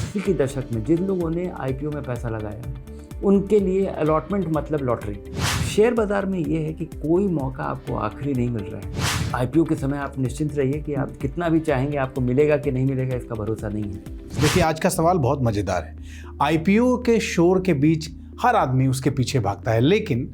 80 के दशक में जिन लोगों ने आईपीओ में पैसा लगाया उनके लिए अलॉटमेंट मतलब लॉटरी। शेयर बाज़ार में ये है कि कोई मौका आपको आखिरी नहीं मिल रहा है। आईपीओ के समय आप निश्चिंत रहिए कि आप कितना भी चाहेंगे आपको मिलेगा कि नहीं मिलेगा इसका भरोसा नहीं है। देखिए, आज का सवाल बहुत मज़ेदार है। आईपीओ के शोर के बीच हर आदमी उसके पीछे भागता है, लेकिन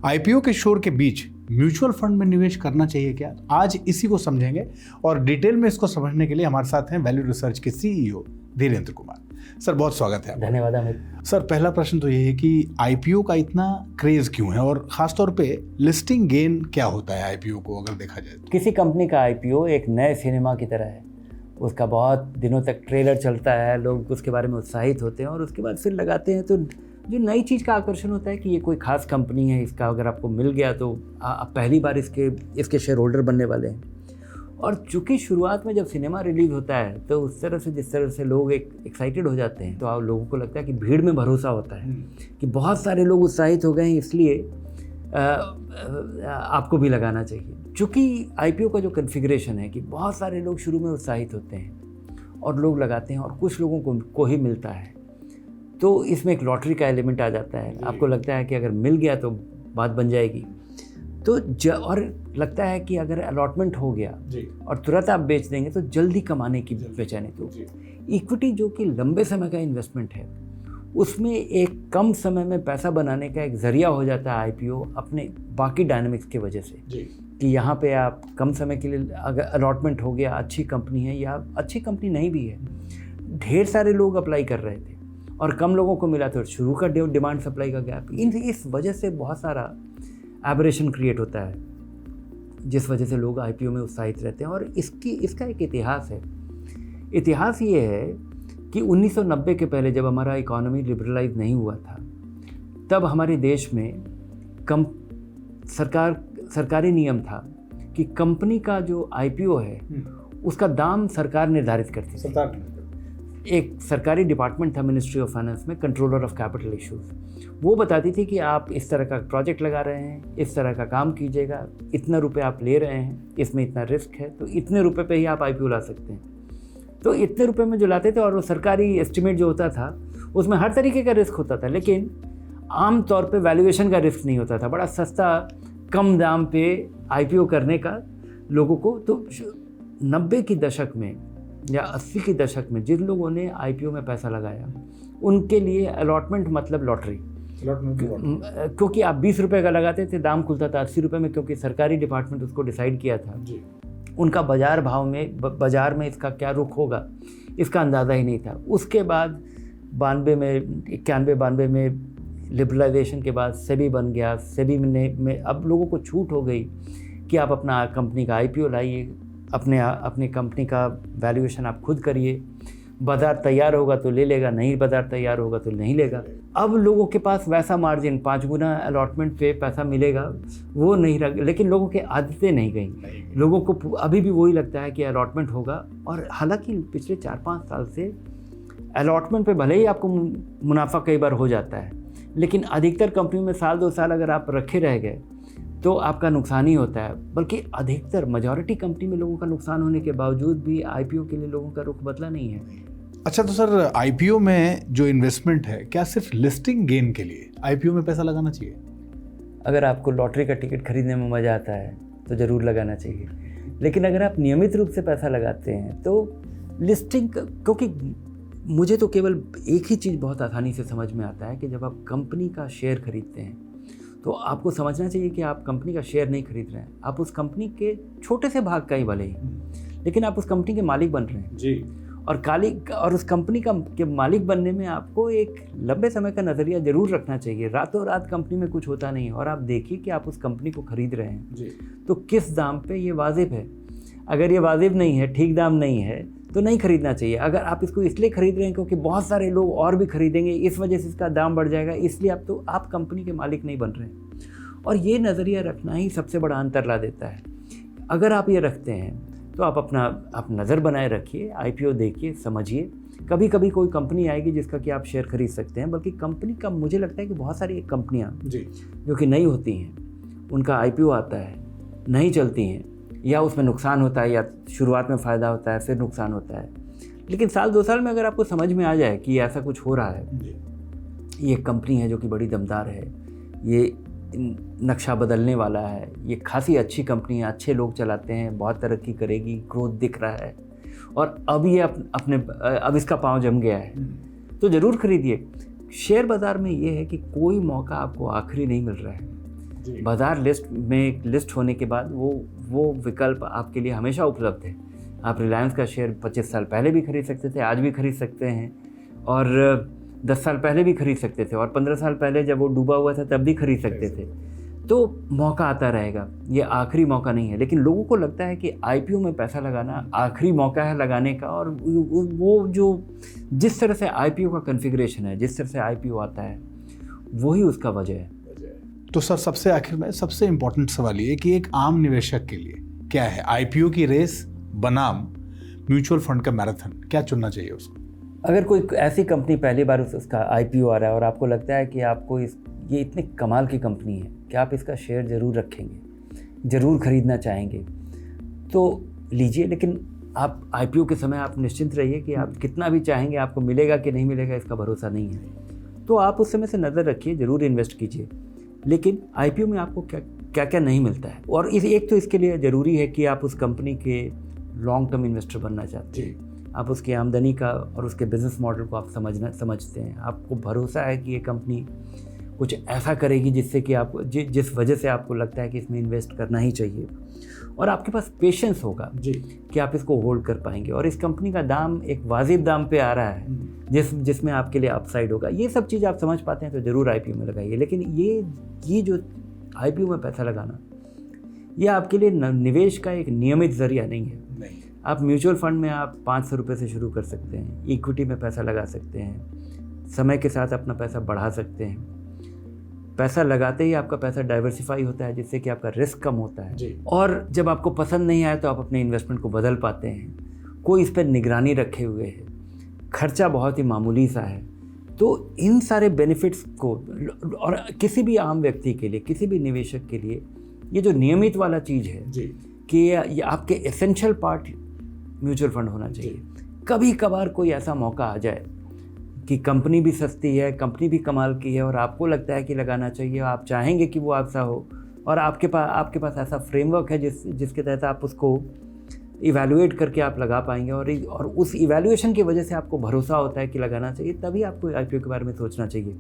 आईपीओ के शोर के बीच म्यूचुअल फंड में निवेश करना चाहिए क्या? आज इसी को समझेंगे और डिटेल में इसको समझने के लिए हमारे साथ हैं वैल्यू रिसर्च के सीईओ धीरेन्द्र कुमार। सर, बहुत स्वागत है। धन्यवाद अमित। सर, पहला प्रश्न तो ये है कि आईपीओ का इतना क्रेज क्यों है और खासतौर पे लिस्टिंग गेन क्या होता है आईपीओ को अगर देखा जाए तो? किसी कंपनी का आईपीओ एक नए सिनेमा की तरह है। उसका बहुत दिनों तक ट्रेलर चलता है, लोग उसके बारे में उत्साहित होते हैं और उसके बाद फिर लगाते हैं। तो जो नई चीज़ का आकर्षण होता है कि ये कोई ख़ास कंपनी है, इसका अगर आपको मिल गया तो आप पहली बार इसके शेयर होल्डर बनने वाले हैं। और चूँकि शुरुआत में जब सिनेमा रिलीज़ होता है तो उस तरह से जिस तरह से लोग एक्साइटेड हो जाते हैं, तो आप लोगों को लगता है कि भीड़ में भरोसा होता है कि बहुत सारे लोग उत्साहित हो गए हैं, इसलिए आपको भी लगाना चाहिए। चूँकि आईपीओ का जो कॉन्फ़िगरेशन है कि बहुत सारे लोग शुरू में उत्साहित होते हैं और लोग लगाते हैं और कुछ लोगों को ही मिलता है, तो इसमें एक लॉटरी का एलिमेंट आ जाता है। आपको लगता है कि अगर मिल गया तो बात बन जाएगी, तो और लगता है कि अगर अलॉटमेंट हो गया और तुरंत आप बेच देंगे तो जल्दी कमाने की बेचैनी। तो इक्विटी जो कि लंबे समय का इन्वेस्टमेंट है, उसमें एक कम समय में पैसा बनाने का एक ज़रिया हो जाता है आईपीओ, अपने बाकी डायनामिक्स की वजह से कि यहाँ पे आप कम समय के लिए अगर अलॉटमेंट हो गया, अच्छी कंपनी है या अच्छी कंपनी नहीं भी है, ढेर सारे लोग अप्लाई कर रहे थे और कम लोगों को मिला, तो शुरू का डिमांड सप्लाई का गैप, इस वजह से बहुत सारा एबरेशन क्रिएट होता है, जिस वजह से लोग आईपीओ में उत्साहित रहते हैं। और इसका एक इतिहास है। इतिहास ये है कि 1990 के पहले जब हमारा इकोनॉमी लिबरलाइज नहीं हुआ था, तब हमारे देश में सरकारी नियम था कि कंपनी का जो आईपीओ है उसका दाम सरकार निर्धारित करती थी। एक सरकारी डिपार्टमेंट था मिनिस्ट्री ऑफ फाइनेंस में, कंट्रोलर ऑफ कैपिटल इश्यूज, वो बताती थी कि आप इस तरह का प्रोजेक्ट लगा रहे हैं, इस तरह का काम कीजिएगा, इतना रुपए आप ले रहे हैं, इसमें इतना रिस्क है, तो इतने रुपए पे ही आप आईपीओ ला सकते हैं। तो इतने रुपए में जो लाते थे, और वो सरकारी एस्टिमेट जो होता था उसमें हर तरीके का रिस्क होता था, लेकिन आम तौर पे वैल्यूएशन का रिस्क नहीं होता था। बड़ा सस्ता कम दाम पे आईपीओ करने का लोगों को। तो 90 के दशक में या 80 के दशक में जिन लोगों ने आईपीओ में पैसा लगाया उनके लिए अलॉटमेंट मतलब लॉटरी। क्योंकि आप 20 रुपये का लगाते थे, दाम खुलता था 80 रुपये में, क्योंकि सरकारी डिपार्टमेंट उसको डिसाइड किया था। उनका बाज़ार में इसका क्या रुख होगा इसका अंदाज़ा ही नहीं था। उसके बाद 91-92 में लिबरलाइजेशन के बाद सेबी बन गया। सेबी में अब लोगों को छूट हो गई कि आप अपना कंपनी का आईपीओ लाइए, अपनी कंपनी का वैल्यूएशन आप खुद करिए, बाज़ार तैयार होगा तो ले लेगा, नहीं बाज़ार तैयार होगा तो नहीं लेगा। अब लोगों के पास वैसा मार्जिन 5 गुना अलॉटमेंट पे पैसा मिलेगा वो नहीं रह, लेकिन लोगों के आदतें नहीं गई। लोगों को अभी भी वही लगता है कि अलॉटमेंट होगा। और हालांकि पिछले 4-5 साल से अलॉटमेंट पे भले ही आपको मुनाफा कई बार हो जाता है, लेकिन अधिकतर कंपनियों में 1-2 साल अगर आप रखे रह गए तो आपका नुकसान ही होता है। बल्कि अधिकतर मेजॉरिटी कंपनी में लोगों का नुकसान होने के बावजूद भी आईपीओ के लिए लोगों का रुख बदला नहीं है। अच्छा, तो सर आईपीओ में जो इन्वेस्टमेंट है, क्या सिर्फ लिस्टिंग गेन के लिए आईपीओ में पैसा लगाना चाहिए? अगर आपको लॉटरी का टिकट खरीदने में मज़ा आता है तो ज़रूर लगाना चाहिए, लेकिन अगर आप नियमित रूप से पैसा लगाते हैं तो लिस्टिंग, क्योंकि मुझे तो केवल एक ही चीज़ बहुत आसानी से समझ में आता है कि जब आप कंपनी का शेयर खरीदते हैं तो आपको समझना चाहिए कि आप कंपनी का शेयर नहीं खरीद रहे हैं, आप उस कंपनी के छोटे से भाग का ही भले ही, लेकिन आप उस कंपनी के मालिक बन रहे हैं जी। और उस कंपनी के मालिक बनने में आपको एक लंबे समय का नज़रिया ज़रूर रखना चाहिए। रातों रात कंपनी में कुछ होता नहीं है, और आप देखिए कि आप उस कंपनी को खरीद रहे हैं जी, तो किस दाम पे ये वाजिब है। अगर ये वाजिब नहीं है, ठीक दाम नहीं है, तो नहीं खरीदना चाहिए। अगर आप इसको इसलिए खरीद रहे हैं क्योंकि बहुत सारे लोग और भी खरीदेंगे, इस वजह से इसका दाम बढ़ जाएगा, इसलिए आप कंपनी के मालिक नहीं बन रहे हैं। और ये नज़रिया रखना ही सबसे बड़ा अंतर ला देता है। अगर आप ये रखते हैं तो आप नज़र बनाए रखिए, आईपीओ देखिए, समझिए। कभी कभी कोई कंपनी आएगी जिसका कि आप शेयर खरीद सकते हैं, बल्कि कंपनी का मुझे लगता है कि बहुत सारी कंपनियाँ जो कि नई होती हैं, उनका आईपीओ आता है, नहीं चलती हैं, या उसमें नुकसान होता है, या शुरुआत में फ़ायदा होता है फिर नुकसान होता है, लेकिन साल 2 साल में अगर आपको समझ में आ जाए कि ऐसा कुछ हो रहा है, ये कंपनी है जो कि बड़ी दमदार है, ये नक्शा बदलने वाला है, ये खासी अच्छी कंपनी है, अच्छे लोग चलाते हैं, बहुत तरक्की करेगी, ग्रोथ दिख रहा है और अब ये अब इसका पाँव जम गया है, तो ज़रूर खरीदिए। शेयर बाज़ार में ये है कि कोई मौका आपको आखिरी नहीं मिल रहा है। बाज़ार लिस्ट होने के बाद वो विकल्प आपके लिए हमेशा उपलब्ध है। आप रिलायंस का शेयर 25 साल पहले भी खरीद सकते थे, आज भी खरीद सकते हैं, और 10 साल पहले भी खरीद सकते थे, और 15 साल पहले जब वो डूबा हुआ था तब भी खरीद सकते थे। तो मौका आता रहेगा, ये आखिरी मौका नहीं है। लेकिन लोगों को लगता है कि आईपीओ में पैसा लगाना आखिरी मौका है लगाने का, और वो जो जिस तरह से आईपीओ का कॉन्फ़िगरेशन है, जिस तरह से आईपीओ आता है, वही उसका वजह है। तो सर, सबसे आखिर में सबसे इम्पोर्टेंट सवाल ये कि एक आम निवेशक के लिए क्या है आईपीओ की रेस बनाम म्यूचुअल फंड का मैराथन, क्या चुनना चाहिए उसको? अगर कोई ऐसी कंपनी पहली बार उसका आईपीओ आ रहा है और आपको लगता है कि आपको ये इतनी कमाल की कंपनी है कि आप इसका शेयर ज़रूर रखेंगे, ज़रूर ख़रीदना चाहेंगे, तो लीजिए। लेकिन आप आईपीओ के समय आप निश्चिंत रहिए कि आप कितना भी चाहेंगे आपको मिलेगा कि नहीं मिलेगा इसका भरोसा नहीं है। तो आप उस समय से नज़र रखिए, ज़रूर इन्वेस्ट कीजिए। लेकिन आईपीओ में आपको क्या क्या नहीं मिलता है, और एक तो इसके लिए ज़रूरी है कि आप उस कंपनी के लॉन्ग टर्म इन्वेस्टर बनना चाहते हैं। आप उसकी आमदनी का और उसके बिज़नेस मॉडल को आप समझते हैं, आपको भरोसा है कि ये कंपनी कुछ ऐसा करेगी जिससे कि आपको जिस वजह से आपको लगता है कि इसमें इन्वेस्ट करना ही चाहिए, और आपके पास पेशेंस होगा कि आप इसको होल्ड कर पाएंगे, और इस कंपनी का दाम एक वाजिब दाम पे आ रहा है जिसमें आपके लिए अपसाइड होगा। ये सब चीज़ आप समझ पाते हैं तो ज़रूर आईपीओ में लगाइए। लेकिन ये जो आईपीओ में पैसा लगाना, ये आपके लिए निवेश का एक नियमित ज़रिया नहीं है। आप म्यूचुअल फंड में आप 500 रुपये से शुरू कर सकते हैं, इक्विटी में पैसा लगा सकते हैं, समय के साथ अपना पैसा बढ़ा सकते हैं। पैसा लगाते ही आपका पैसा डाइवर्सिफाई होता है, जिससे कि आपका रिस्क कम होता है, और जब आपको पसंद नहीं आए तो आप अपने इन्वेस्टमेंट को बदल पाते हैं। कोई इस पर निगरानी रखे हुए है, खर्चा बहुत ही मामूली सा है। तो इन सारे बेनिफिट्स को, और किसी भी आम व्यक्ति के लिए, किसी भी निवेशक के लिए ये जो नियमित वाला चीज़ है कि ये आपके एसेंशियल पार्ट म्यूचुअल फंड होना चाहिए। कभी कभार कोई ऐसा मौका आ जाए कि कंपनी भी सस्ती है, कंपनी भी कमाल की है, और आपको लगता है कि लगाना चाहिए, आप चाहेंगे कि वो ऐसा हो, और आपके पास ऐसा फ्रेमवर्क है जिसके तहत आप उसको इवैल्यूएट करके आप लगा पाएंगे, और उस इवैल्यूएशन की वजह से आपको भरोसा होता है कि लगाना चाहिए, तभी आपको आईपीओ के बारे में सोचना चाहिए।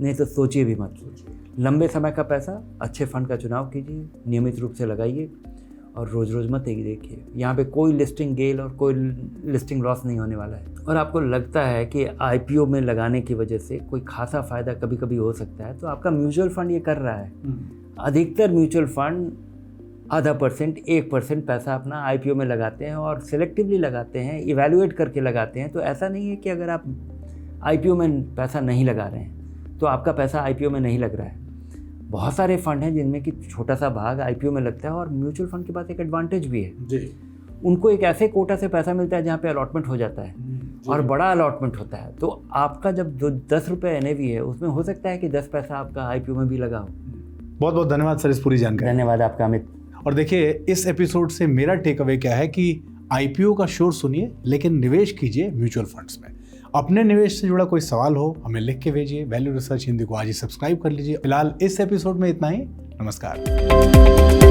नहीं तो सोचिए भी मत। लंबे समय का पैसा अच्छे फंड का चुनाव कीजिए, नियमित रूप से लगाइए, और रोज़ रोज़ मत देखिए। यहाँ पे कोई लिस्टिंग गेल और कोई लिस्टिंग लॉस नहीं होने वाला है। और आपको लगता है कि आईपीओ में लगाने की वजह से कोई खासा फ़ायदा कभी कभी हो सकता है, तो आपका म्यूचुअल फंड ये कर रहा है। अधिकतर म्यूचुअल फंड 0.5%, 1% पैसा अपना आईपीओ में लगाते हैं, और सिलेक्टिवली लगाते हैं, इवैल्यूएट करके लगाते हैं। तो ऐसा नहीं है कि अगर आप आईपीओ में पैसा नहीं लगा रहे हैं तो आपका पैसा आईपीओ में नहीं लग रहा है। बहुत सारे फंड हैं जिनमें कि छोटा सा भाग आईपीओ में लगता है, और म्यूचुअल फंड के पास एक एडवांटेज भी है उनको एक ऐसे कोटा से पैसा मिलता है जहाँ पे अलॉटमेंट हो जाता है, और बड़ा अलॉटमेंट होता है। तो आपका जब 10 रुपये NAV है, उसमें हो सकता है कि 10 पैसा आपका आईपीओ में भी लगा हो। बहुत बहुत धन्यवाद सर इस पूरी जानकारी। धन्यवाद आपका अमित। और देखिए, इस एपिसोड से मेरा टेक अवे क्या है कि आईपीओ का शोर सुनिए, लेकिन निवेश कीजिए म्यूचुअल फंड्स में। अपने निवेश से जुड़ा कोई सवाल हो हमें लिख के भेजिए। वैल्यू रिसर्च हिंदी को आज ही सब्सक्राइब कर लीजिए। फिलहाल इस एपिसोड में इतना ही। नमस्कार।